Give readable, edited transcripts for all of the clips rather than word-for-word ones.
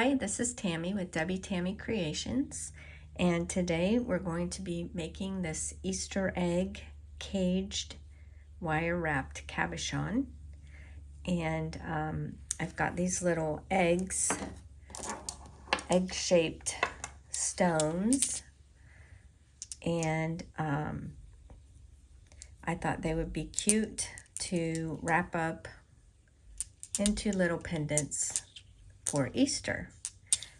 Hi, this is Tammy with Debbie Tammy Creations, and today we're going to be making this Easter egg caged wire wrapped cabochon. And I've got these little egg-shaped stones, and I thought they would be cute to wrap up into little pendants for Easter.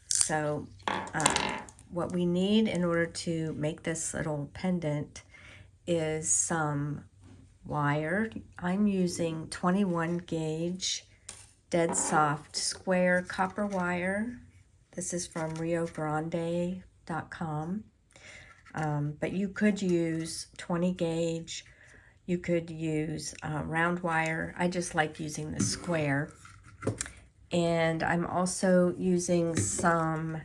So what we need in order to make this little pendant is some wire. I'm using 21 gauge dead soft square copper wire. This is from riogrande.com. But you could use 20 gauge. You could use round wire. I just like using the square. And I'm also using some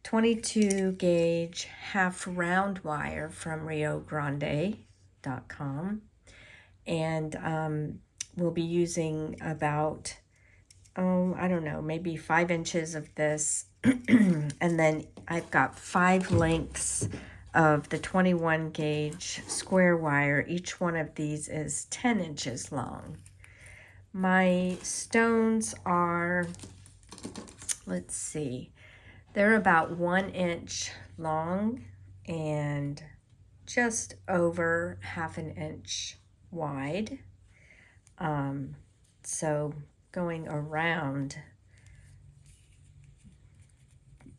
22 gauge half round wire from riogrande.com. And we'll be using about, I don't know, maybe 5 inches of this. And then I've got 5 lengths of the 21 gauge square wire. Each one of these is 10 inches long. My stones are, let's see, they're about 1 inch long and just over ½ an inch wide. So going around,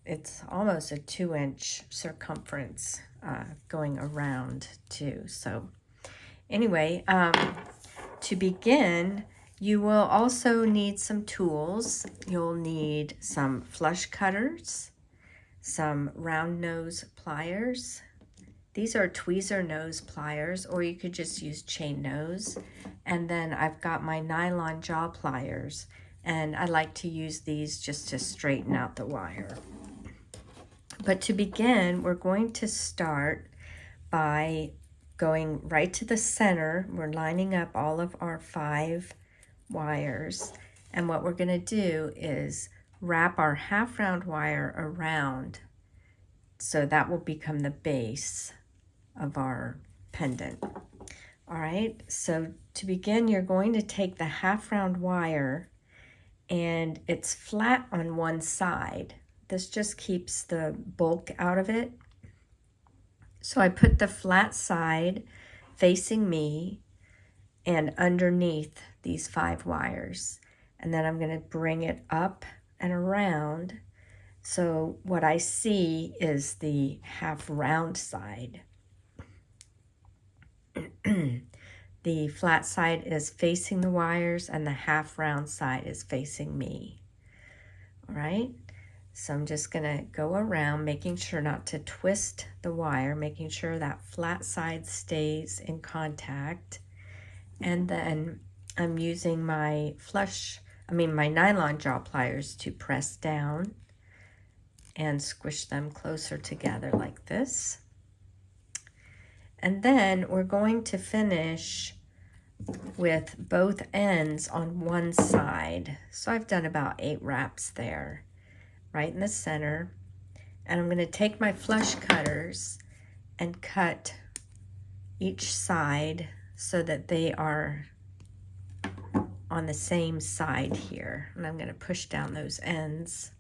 it's almost a 2 inch circumference going around too. So anyway, to begin, you will also need some tools. You'll need some flush cutters, some round nose pliers. These are tweezer nose pliers, or you could just use chain nose. And then I've got my nylon jaw pliers, and I like to use these just to straighten out the wire. But to begin, we're going to start by going right to the center. We're lining up all of our 5 wires, and what we're going to do is wrap our half round wire around, so that will become the base of our pendant. All right, so to begin, you're going to take the half round wire, and it's flat on one side. This just keeps the bulk out of it. So I put the flat side facing me and underneath these 5 wires. And then I'm going to bring it up and around. So what I see is the half round side. The flat side is facing the wires and the half round side is facing me. All right. So I'm just going to go around, making sure not to twist the wire, making sure that flat side stays in contact. And then I'm using my my nylon jaw pliers to press down and squish them closer together like this. And then we're going to finish with both ends on one side. So I've done about 8 wraps there, right in the center. And I'm going to take my flush cutters and cut each side so that they are on the same side here. And I'm going to push down those ends.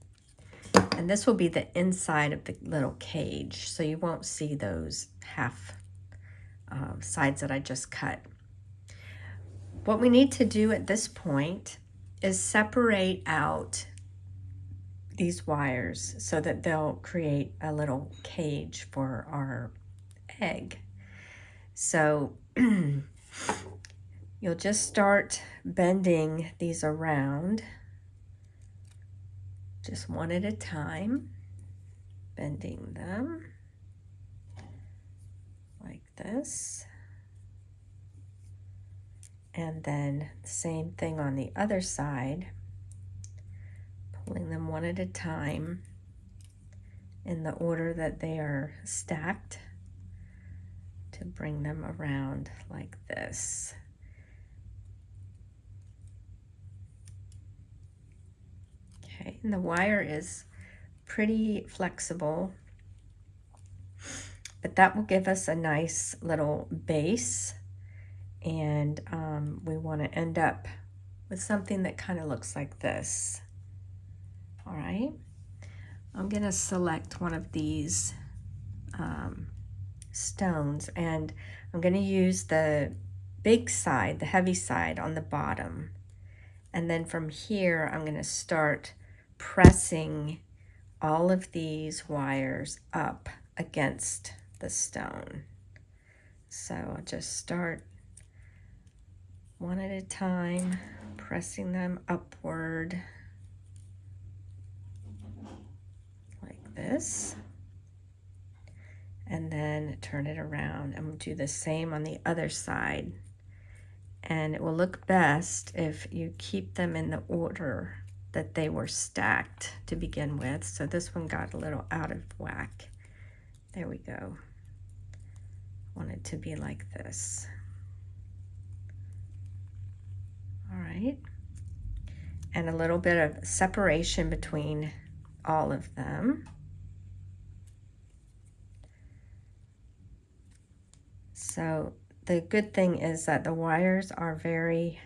And this will be the inside of the little cage, so you won't see those half sides that I just cut. What we need to do at this point is separate out these wires so that they'll create a little cage for our egg. So you'll just start bending these around, just one at a time, bending them like this. And then the same thing on the other side, pulling them one at a time in the order that they are stacked to bring them around like this. Okay, and the wire is pretty flexible, but that will give us a nice little base, and we want to end up with something that kind of looks like this. All right, I'm going to select one of these stones, and I'm going to use the big side, the heavy side on the bottom, and then from here I'm going to start pressing all of these wires up against the stone. So I'll just start one at a time, pressing them upward like this, and then turn it around, and we'll do the same on the other side. And it will look best if you keep them in the order that they were stacked to begin with. So this one got a little out of whack. There we go. Want it to be like this. All right. And a little bit of separation between all of them. So the good thing is that the wires are very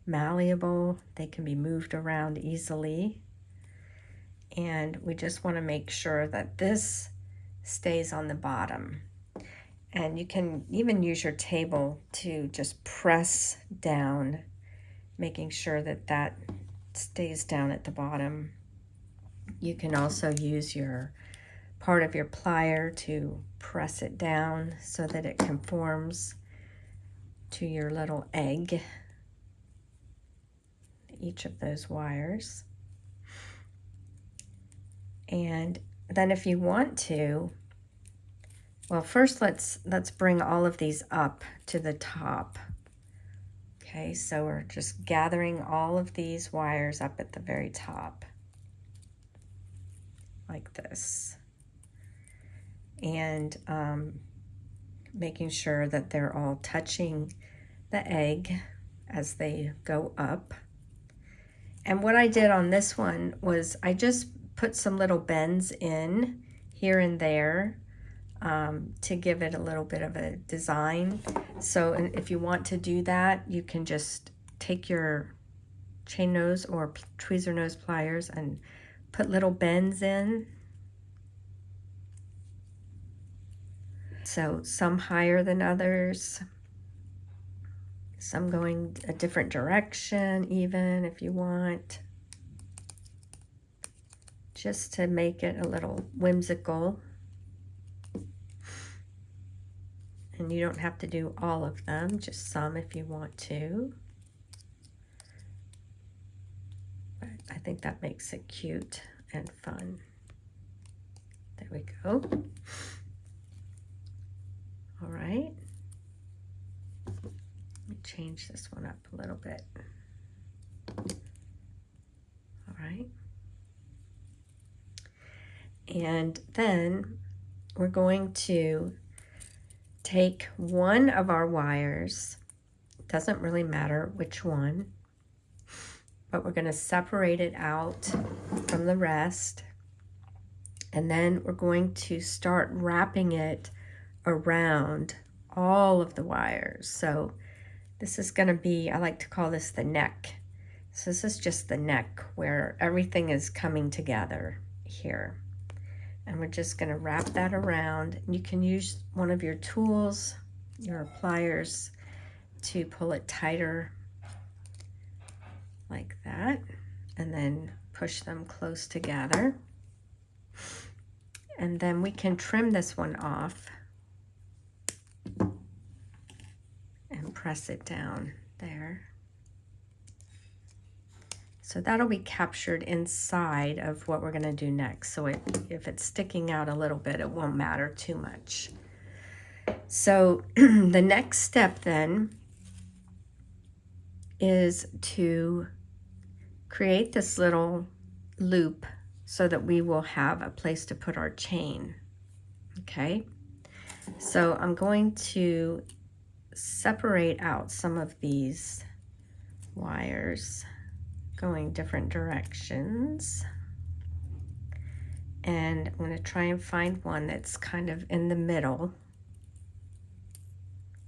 malleable. They can be moved around easily. And we just want to make sure that this stays on the bottom. And you can even use your table to just press down, making sure that that stays down at the bottom. You can also use your part of your plier to press it down so that it conforms to your little egg, each of those wires. And then if you want to, well, first let's bring all of these up to the top. Okay, so we're just gathering all of these wires up at the very top, like this. And making sure that they're all touching the egg as they go up. And what I did on this one was I just put some little bends in here and there to give it a little bit of a design. So if you want to do that, you can just take your chain nose or tweezer nose pliers and put little bends in. So some higher than others, some going a different direction even if you want, just to make it a little whimsical. And you don't have to do all of them, just some if you want to. But I think that makes it cute and fun. There we go. All right. Let me change this one up a little bit. All right. And then we're going to take one of our wires, doesn't really matter which one, but we're going to separate it out from the rest. And then we're going to start wrapping it around all of the wires. So this is going to be, I like to call this the neck. So this is just the neck where everything is coming together here. And we're just going to wrap that around. You can use one of your tools, your pliers, to pull it tighter like that, and then push them close together. And then we can trim this one off and press it down there. So that'll be captured inside of what we're going to do next. So if it's sticking out a little bit, it won't matter too much. So the next step then is to create this little loop so that we will have a place to put our chain. Okay, so I'm going to separate out some of these wires going different directions. And I'm going to try and find one that's kind of in the middle.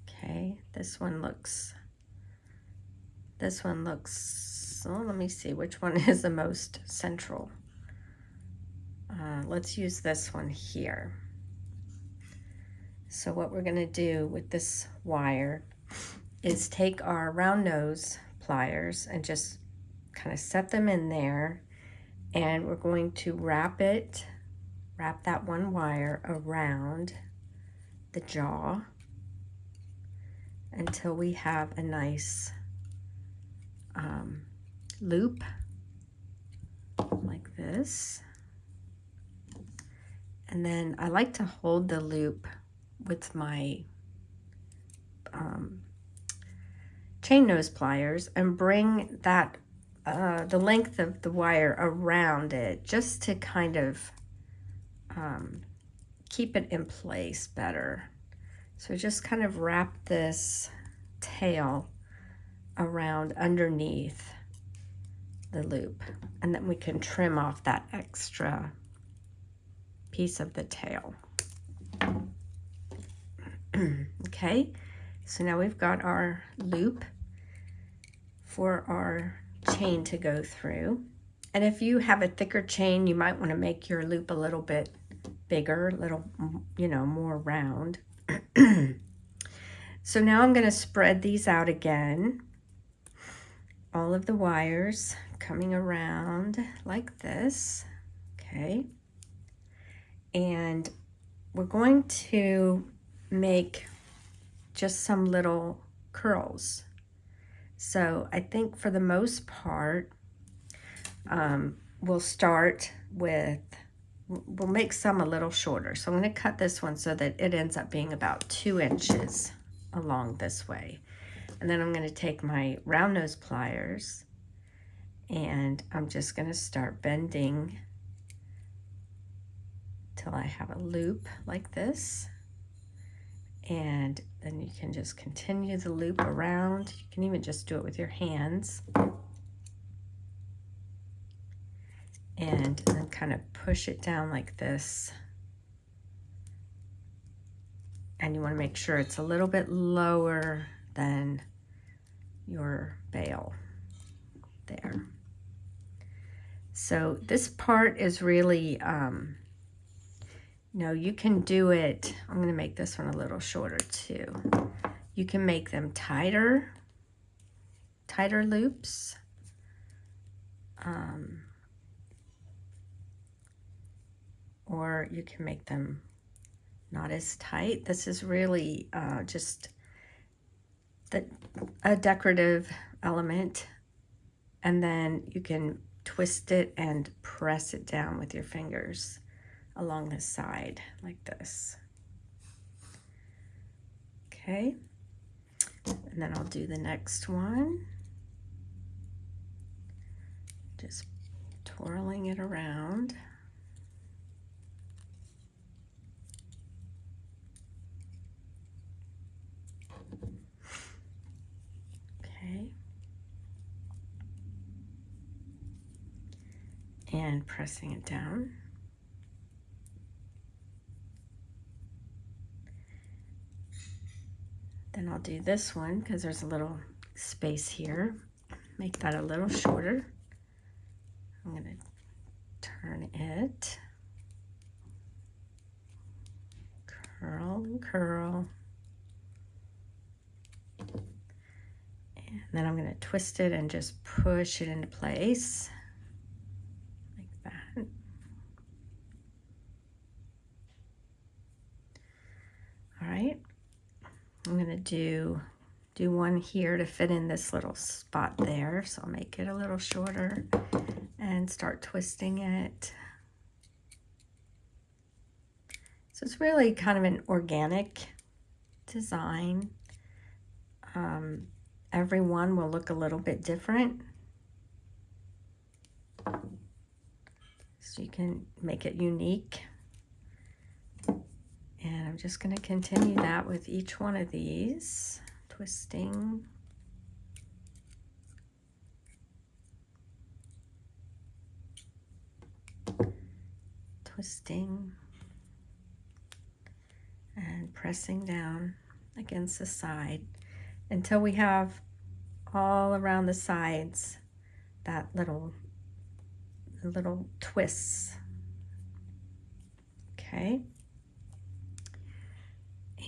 Okay, this one looks, oh, let me see which one is the most central. Let's use this one here. So what we're going to do with this wire is take our round nose pliers and just kind of set them in there, and we're going to wrap that one wire around the jaw until we have a nice loop like this. And then I like to hold the loop with my chain nose pliers and bring that the length of the wire around it, just to kind of keep it in place better. So just kind of wrap this tail around underneath the loop, and then we can trim off that extra piece of the tail. Okay, so now we've got our loop for our chain to go through. And if you have a thicker chain, you might want to make your loop a little bit bigger, a little, more round. So now I'm going to spread these out again. All of the wires coming around like this. Okay. And we're going to make just some little curls. So I think for the most part, we'll make some a little shorter. So I'm going to cut this one so that it ends up being about 2 inches along this way. And then I'm going to take my round nose pliers and I'm just going to start bending till I have a loop like this. And then you can just continue the loop around. You can even just do it with your hands. And then kind of push it down like this. And you want to make sure it's a little bit lower than your bail there. So this part is really, you can do it. I'm going to make this one a little shorter too. You can make them tighter loops. Or you can make them not as tight. This is really just a decorative element. And then you can twist it and press it down with your fingers along the side like this. Okay. And then I'll do the next one. Just twirling it around. Okay. And pressing it down. Then I'll do this one because there's a little space here. Make that a little shorter. I'm going to turn it. Curl and curl. And then I'm going to twist it and just push it into place. Like that. All right. I'm going to do one here to fit in this little spot there. So I'll make it a little shorter and start twisting it. So it's really kind of an organic design. Every one will look a little bit different. So you can make it unique. And I'm just going to continue that with each one of these, twisting. twisting and pressing down against the side until we have all around the sides that little twists. Okay.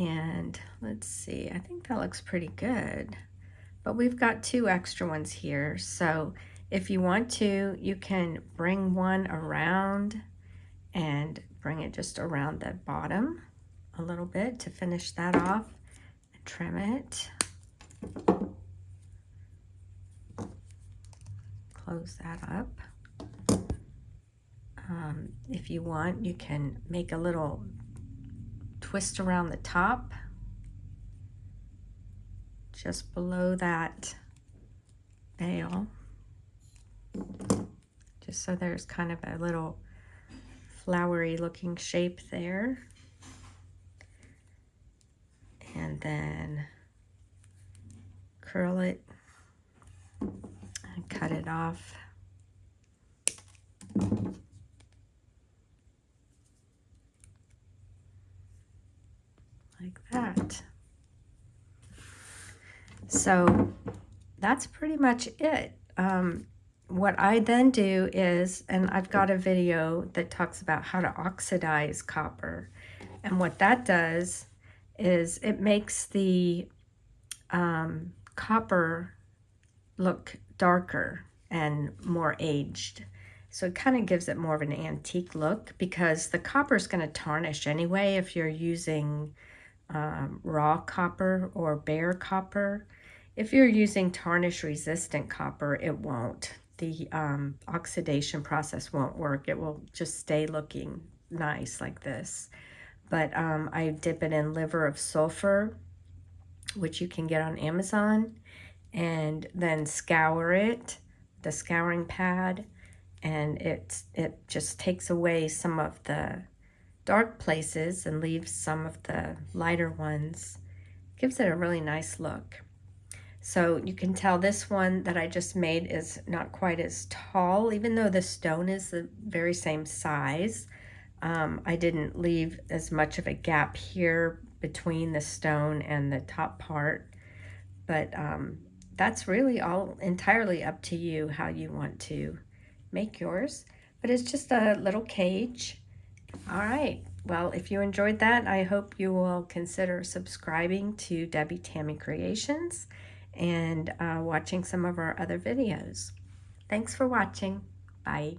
And let's see, I think that looks pretty good. But we've got 2 extra ones here. So if you want to, you can bring one around and bring it just around the bottom a little bit to finish that off and trim it. Close that up. If you want, you can make a little twist around the top, just below that veil, just so there's kind of a little flowery looking shape there. And then curl it and cut it off. Like that. So that's pretty much it. What I then do is, and I've got a video that talks about how to oxidize copper, and what that does is it makes the copper look darker and more aged. So it kind of gives it more of an antique look, because the copper is going to tarnish anyway if you're using raw copper or bare copper. If you're using tarnish resistant copper, it won't. The oxidation process won't work. It will just stay looking nice like this. But I dip it in liver of sulfur, which you can get on Amazon, and then scour it, the scouring pad, and it just takes away some of the dark places and leaves some of the lighter ones. Gives it a really nice look. So you can tell this one that I just made is not quite as tall, even though the stone is the very same size. I didn't leave as much of a gap here between the stone and the top part, but that's really all entirely up to you how you want to make yours. But it's just a little cage. All right, well, if you enjoyed that, I hope you will consider subscribing to Debbie Tammy Creations and watching some of our other videos. Thanks for watching. Bye.